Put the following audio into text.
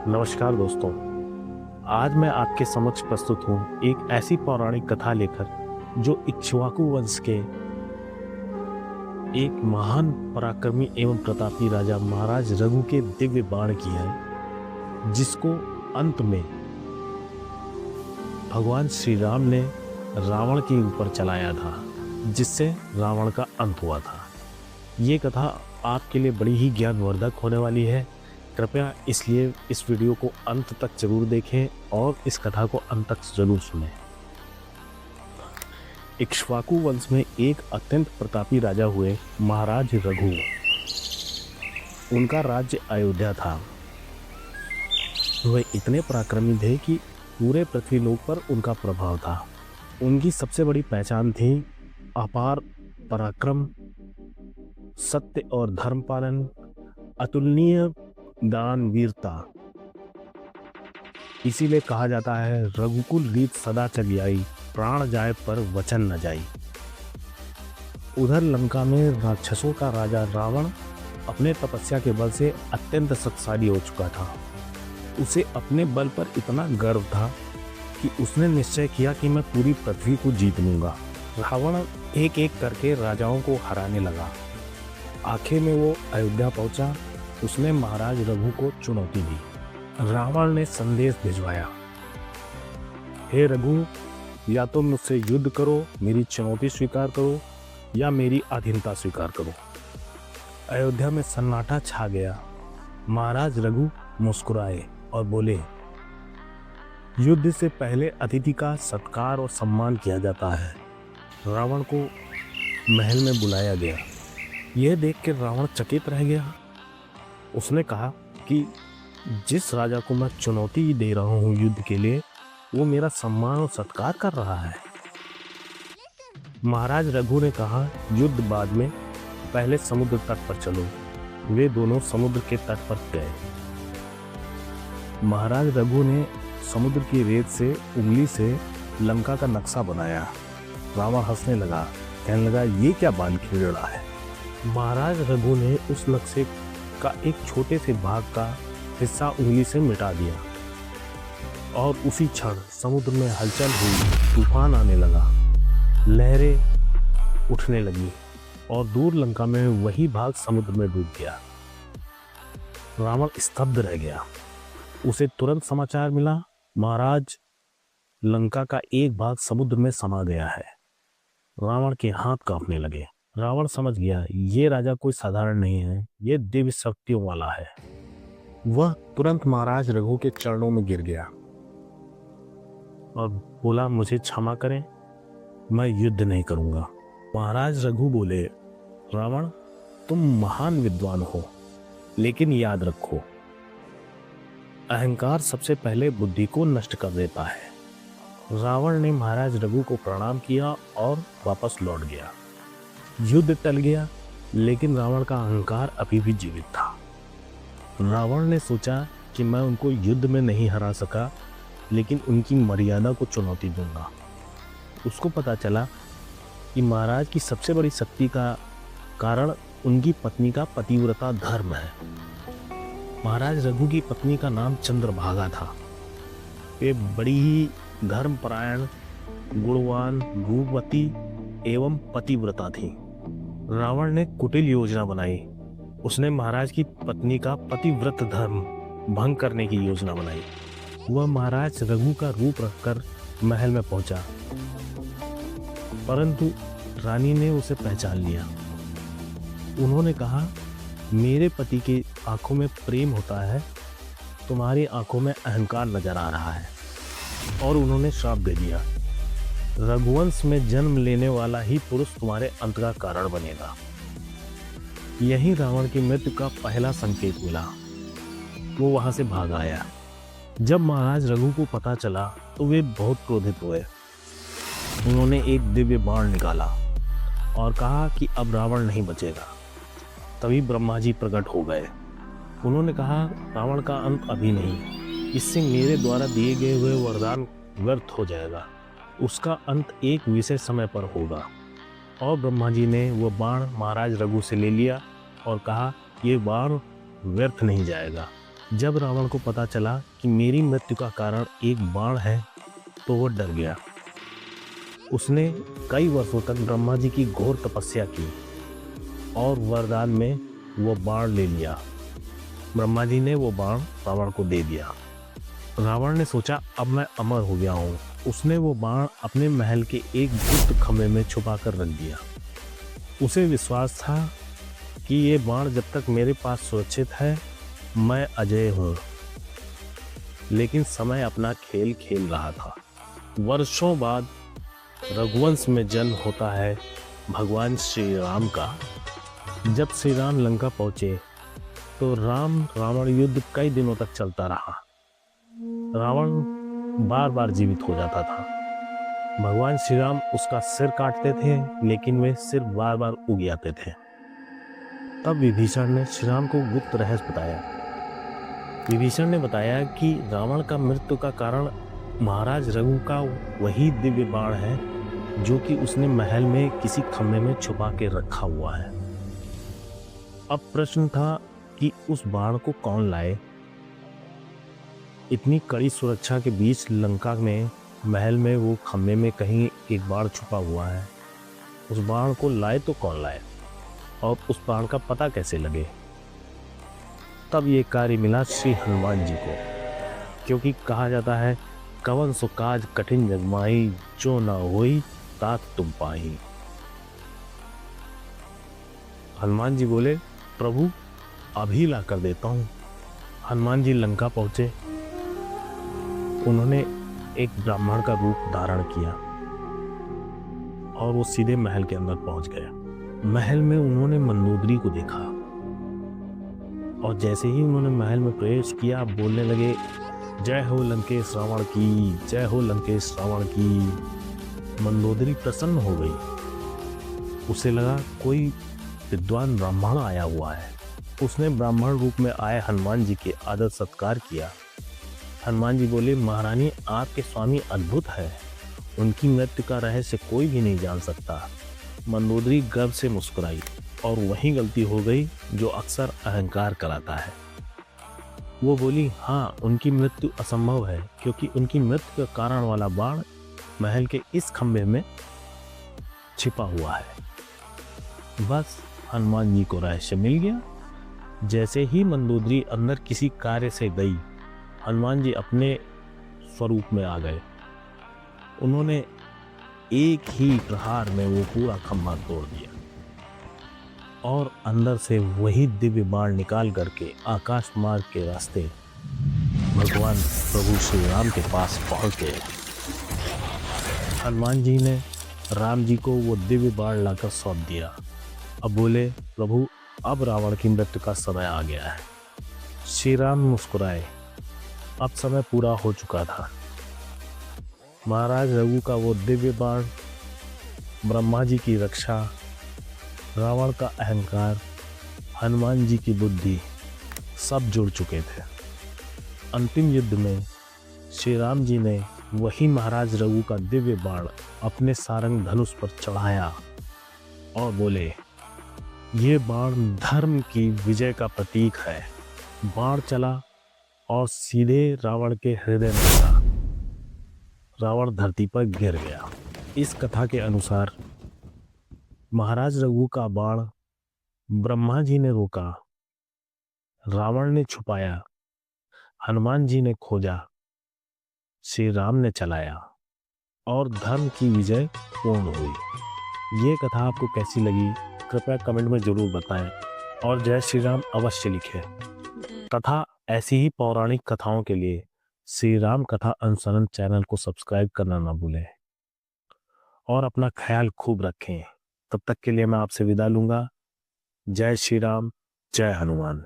नमस्कार दोस्तों। आज मैं आपके समक्ष प्रस्तुत हूँ एक ऐसी पौराणिक कथा लेकर जो इक्ष्वाकु वंश के एक महान पराक्रमी एवं प्रतापी राजा महाराज रघु के दिव्य बाण की है, जिसको अंत में भगवान श्री राम ने रावण के ऊपर चलाया था, जिससे रावण का अंत हुआ था। ये कथा आपके लिए बड़ी ही ज्ञानवर्धक होने वाली है। कृपया इसलिए इस वीडियो को अंत तक जरूर देखें और इस कथा को अंत तक जरूर सुनें। इक्ष्वाकु वंश में एक अत्यंत प्रतापी राजा हुए महाराज रघु। उनका राज्य अयोध्या था। वह इतने पराक्रमी थे कि पूरे पृथ्वीलोक पर उनका प्रभाव था। उनकी सबसे बड़ी पहचान थी अपार पराक्रम, सत्य और धर्म पालन, अतुलनीय दान वीरता। इसीलिए कहा जाता है, रघुकुल रीत सदा चली आई, प्राण जाए पर वचन न जाई। उधर लंका में राक्षसों का राजा रावण अपने तपस्या के बल से अत्यंत शक्तिशाली हो चुका था। उसे अपने बल पर इतना गर्व था कि उसने निश्चय किया कि मैं पूरी पृथ्वी को जीत लूंगा। रावण एक एक करके राजाओं को हराने लगा। आखिर में वो अयोध्या पहुंचा। उसने महाराज रघु को चुनौती दी। रावण ने संदेश भिजवाया, हे रघु, या तो मुझसे युद्ध करो, मेरी चुनौती स्वीकार करो, या मेरी अधीनता स्वीकार करो। अयोध्या में सन्नाटा छा गया। महाराज रघु मुस्कुराए और बोले, युद्ध से पहले अतिथि का सत्कार और सम्मान किया जाता है। रावण को महल में बुलाया गया। यह देख कर रावण चकित रह गया। उसने कहा कि जिस राजा को मैं चुनौती दे रहा हूँ युद्ध के लिए, वो मेरा सम्मान और सत्कार कर रहा है। महाराज रघु ने कहा, युद्ध बाद में, पहले समुद्र तट पर चलो। वे दोनों समुद्र के तट पर गए। महाराज रघु ने समुद्र की रेत से उंगली से लंका का नक्शा बनाया। रावण हंसने लगा, कहने लगा, ये क्या बाल खेल रहा है। महाराज रघु ने उस नक्शे का एक छोटे से भाग का हिस्सा उंगली से मिटा दिया और उसी क्षण समुद्र में हलचल हुई। तूफान आने लगा, लहरें उठने लगी और दूर लंका में वही भाग समुद्र में डूब गया। रावण स्तब्ध रह गया। उसे तुरंत समाचार मिला, महाराज, लंका का एक भाग समुद्र में समा गया है। रावण के हाथ कांपने लगे। रावण समझ गया, ये राजा कोई साधारण नहीं है, ये दिव्य शक्तियों वाला है। वह तुरंत महाराज रघु के चरणों में गिर गया और बोला, मुझे क्षमा करें, मैं युद्ध नहीं करूंगा। महाराज रघु बोले, रावण, तुम महान विद्वान हो, लेकिन याद रखो, अहंकार सबसे पहले बुद्धि को नष्ट कर देता है। रावण ने महाराज रघु को प्रणाम किया और वापस लौट गया। युद्ध टल गया, लेकिन रावण का अहंकार अभी भी जीवित था। रावण ने सोचा कि मैं उनको युद्ध में नहीं हरा सका, लेकिन उनकी मर्यादा को चुनौती दूंगा। उसको पता चला कि महाराज की सबसे बड़ी शक्ति का कारण उनकी पत्नी का पतिव्रता धर्म है। महाराज रघु की पत्नी का नाम चंद्रभागा था। वे बड़ी ही धर्मपरायण, गुणवान, रूपवती एवं पतिव्रता थी। रावण ने कुटिल योजना बनाई। उसने महाराज की पत्नी का पतिव्रत धर्म भंग करने की योजना बनाई। वह महाराज रघु का रूप रखकर महल में पहुंचा, परंतु रानी ने उसे पहचान लिया। उन्होंने कहा, मेरे पति की आंखों में प्रेम होता है, तुम्हारी आंखों में अहंकार नजर आ रहा है। और उन्होंने श्राप दे दिया, रघुवंश में जन्म लेने वाला ही पुरुष तुम्हारे अंत का कारण बनेगा। यही रावण की मृत्यु का पहला संकेत मिला। वो वहां से भाग आया। जब महाराज रघु को पता चला तो वे बहुत क्रोधित हुए। उन्होंने एक दिव्य बाण निकाला और कहा कि अब रावण नहीं बचेगा। तभी ब्रह्मा जी प्रकट हो गए। उन्होंने कहा, रावण का अंत अभी नहीं, इससे मेरे द्वारा दिए गए हुए वरदान व्यर्थ हो जाएगा। उसका अंत एक विशेष समय पर होगा। और ब्रह्मा जी ने वह बाण महाराज रघु से ले लिया और कहा, ये बाण व्यर्थ नहीं जाएगा, जब रावण को पता चला कि मेरी मृत्यु का कारण एक बाण है तो वो डर गया। उसने कई वर्षों तक ब्रह्मा जी की घोर तपस्या की और वरदान में वो बाण ले लिया। ब्रह्मा जी ने वो बाण रावण को दे दिया। रावण ने सोचा अब मैं अमर हो गया हूँ। उसने वो बाण अपने महल के एक गुप्त खम्भे में छुपा कर रख दिया। उसे विश्वास था कि ये बाण जब तक मेरे पास सुरक्षित है मैं अजय हूँ। लेकिन समय अपना खेल खेल रहा था। वर्षों बाद रघुवंश में जन्म होता है भगवान श्री राम का। जब श्री राम लंका पहुंचे तो राम रावण युद्ध कई दिनों तक चलता रहा। रावण बार बार जीवित हो जाता था। भगवान श्री राम उसका सिर काटते थे लेकिन वे सिर बार बार उग जाते थे। तब विभीषण ने श्री राम को गुप्त रहस्य बताया। विभीषण ने बताया कि रावण का मृत्यु का कारण महाराज रघु का वही दिव्य बाण है जो कि उसने महल में किसी खम्भे में छुपा के रखा हुआ है। अब प्रश्न था कि उस बाण को कौन लाए। इतनी कड़ी सुरक्षा के बीच लंका में महल में वो खम्भे में कहीं एक बाण छुपा हुआ है। उस बाण को लाए तो कौन लाए और उस बाण का पता कैसे लगे। तब ये कार्य मिला श्री हनुमान जी को, क्योंकि कहा जाता है कवन सो काज कठिन जगमाई जो ना होई तात तुम पाही। हनुमान जी बोले प्रभु अभी ला कर देता हूँ। हनुमान जी लंका पहुंचे। उन्होंने एक ब्राह्मण का रूप धारण किया और वो सीधे महल के अंदर पहुंच गए। महल में उन्होंने मंदोदरी को देखा और जैसे ही उन्होंने महल में प्रवेश किया बोलने लगे जय हो लंकेश रावण की, जय हो लंकेश रावण की। मंदोदरी प्रसन्न हो गई। उसे लगा कोई विद्वान ब्राह्मण आया हुआ है। उसने ब्राह्मण रूप में आए हनुमान जी के आदर सत्कार किया। हनुमान जी बोले महारानी आपके स्वामी अद्भुत है, उनकी मृत्यु का रहस्य कोई भी नहीं जान सकता। मंदोदरी गर्व से मुस्कुराई और वही गलती हो गई जो अक्सर अहंकार कराता है। वो बोली हाँ उनकी मृत्यु असंभव है क्योंकि उनकी मृत्यु का कारण वाला बाण महल के इस खंभे में छिपा हुआ है। बस हनुमान जी को रहस्य मिल गया। जैसे ही मंदोदरी अंदर किसी कार्य से गई हनुमान जी अपने स्वरूप में आ गए। उन्होंने एक ही प्रहार में वो पूरा खंभा तोड़ दिया और अंदर से वही दिव्य बाण निकाल करके आकाश मार्ग के रास्ते भगवान प्रभु श्री राम के पास पहुंच गए। हनुमान जी ने राम जी को वो दिव्य बाण लाकर सौंप दिया। अब बोले प्रभु अब रावण की मृत्यु का समय आ गया है। श्री राम मुस्कुराए। अब समय पूरा हो चुका था। महाराज रघु का वो दिव्य बाण, ब्रह्मा जी की रक्षा, रावण का अहंकार, हनुमान जी की बुद्धि सब जुड़ चुके थे। अंतिम युद्ध में श्री राम जी ने वही महाराज रघु का दिव्य बाण अपने सारंग धनुष पर चढ़ाया और बोले ये बाण धर्म की विजय का प्रतीक है। बाण चला और सीधे रावण के हृदय में लगा। रावण धरती पर गिर गया। इस कथा के अनुसार महाराज रघु का बाण ब्रह्मा जी ने रोका, रावण ने छुपाया, हनुमान जी ने खोजा, श्री राम ने चलाया और धर्म की विजय पूर्ण हुई। ये कथा आपको कैसी लगी कृपया कमेंट में जरूर बताएं और जय श्री राम अवश्य लिखें तथा ऐसी ही पौराणिक कथाओं के लिए श्री राम कथा अनुसरण चैनल को सब्सक्राइब करना ना भूलें और अपना ख्याल खूब रखें। तब तक के लिए मैं आपसे विदा लूंगा। जय श्री राम, जय हनुमान।